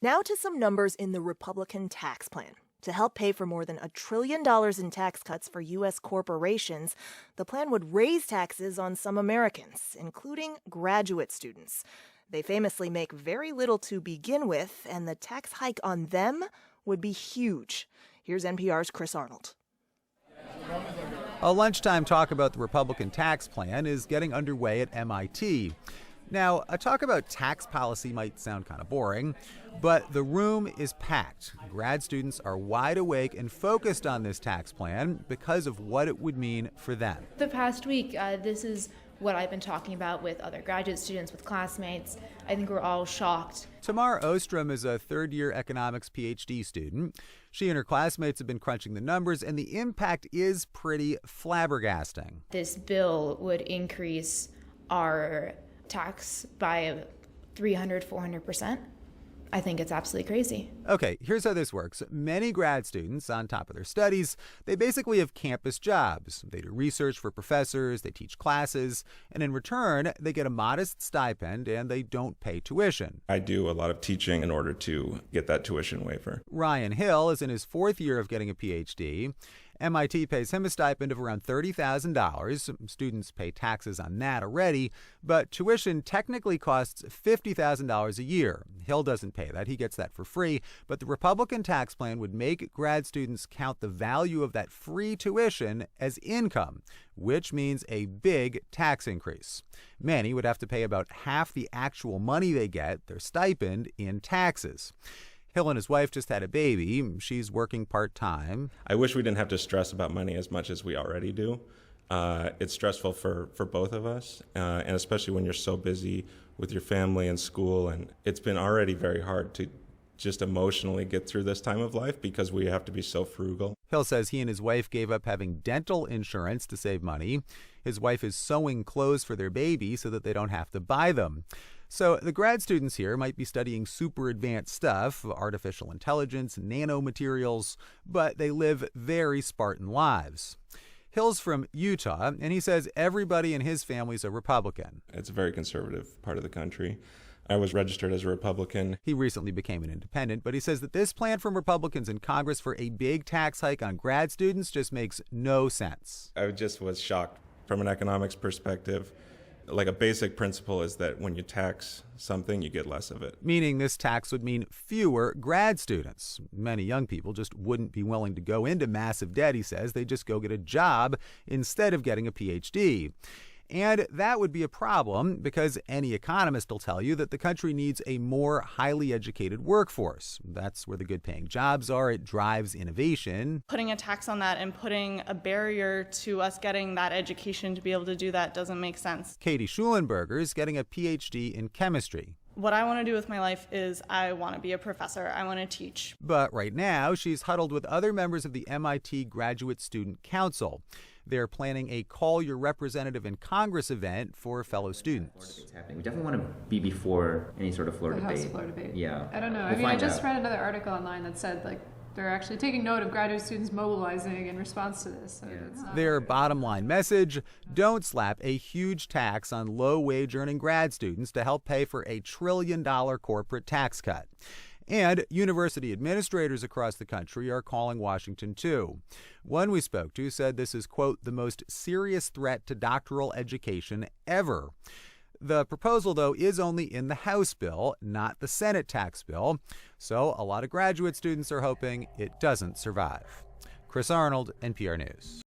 Now to some numbers in the Republican tax plan. To help pay for more than $1 trillion in tax cuts for U.S. corporations, the plan would raise taxes on some Americans, including graduate students. They famously make very little to begin with, and the tax hike on them would be huge. Here's NPR's Chris Arnold. A lunchtime talk about the Republican tax plan is getting underway at MIT. Now, a talk about tax policy might sound kind of boring, but the room is packed. Grad students are wide awake and focused on this tax plan because of what it would mean for them. The past week, this is what I've been talking about with other graduate students, with classmates. I think we're all shocked. Tamar Ostrom is a third-year economics PhD student. She and her classmates have been crunching the numbers, and the impact is pretty flabbergasting. This bill would increase our tax by 300-400%. I think it's absolutely crazy. Okay, here's how this works. Many grad students, on top of their studies, they basically have campus jobs. They do research for professors, they teach classes, and in return, they get a modest stipend and they don't pay tuition. I do a lot of teaching in order to get that tuition waiver. Ryan Hill is in his fourth year of getting a PhD. MIT pays him a stipend of around $30,000. Students pay taxes on that already, but tuition technically costs $50,000 a year. Hill doesn't pay that. He gets that for free, but the Republican tax plan would make grad students count the value of that free tuition as income, which means a big tax increase. Many would have to pay about half the actual money they get, their stipend, in taxes. Hill and his wife just had a baby. She's working part-time. I wish we didn't have to stress about money as much as we already do. It's stressful for both of us, and especially when you're so busy with your family and school. And it's been already very hard to just emotionally get through this time of life because we have to be so frugal. Hill says he and his wife gave up having dental insurance to save money. His wife is sewing clothes for their baby so that they don't have to buy them. So the grad students here might be studying super advanced stuff, artificial intelligence, nanomaterials, but they live very Spartan lives. Hill's from Utah, and he says everybody in his family's a Republican. It's a very conservative part of the country. I was registered as a Republican. He recently became an independent, but he says that this plan from Republicans in Congress for a big tax hike on grad students just makes no sense. I just was shocked from an economics perspective. Like a basic principle is that when you tax something, you get less of it. Meaning this tax would mean fewer grad students. Many young people just wouldn't be willing to go into massive debt, he says. They'd just go get a job instead of getting a PhD. And that would be a problem because any economist will tell you that the country needs a more highly educated workforce. That's where the good-paying jobs are. It drives innovation. Putting a tax on that and putting a barrier to us getting that education to be able to do that doesn't make sense. Katie Schulenberger is getting a PhD in chemistry. What I want to do with my life is I want to be a professor. I want to teach. But right now, she's huddled with other members of the MIT Graduate Student Council. They're planning a Call Your Representative in Congress event for fellow students. We definitely want to be before any sort of floor debate. House floor debate. Yeah. I don't know. I just read another article online that said, they're actually taking note of graduate students mobilizing in response to this. So Their bottom line message, don't slap a huge tax on low-wage earning grad students to help pay for a $1 trillion corporate tax cut. And university administrators across the country are calling Washington, too. One we spoke to said this is, quote, the most serious threat to doctoral education ever. The proposal, though, is only in the House bill, not the Senate tax bill. So a lot of graduate students are hoping it doesn't survive. Chris Arnold, NPR News.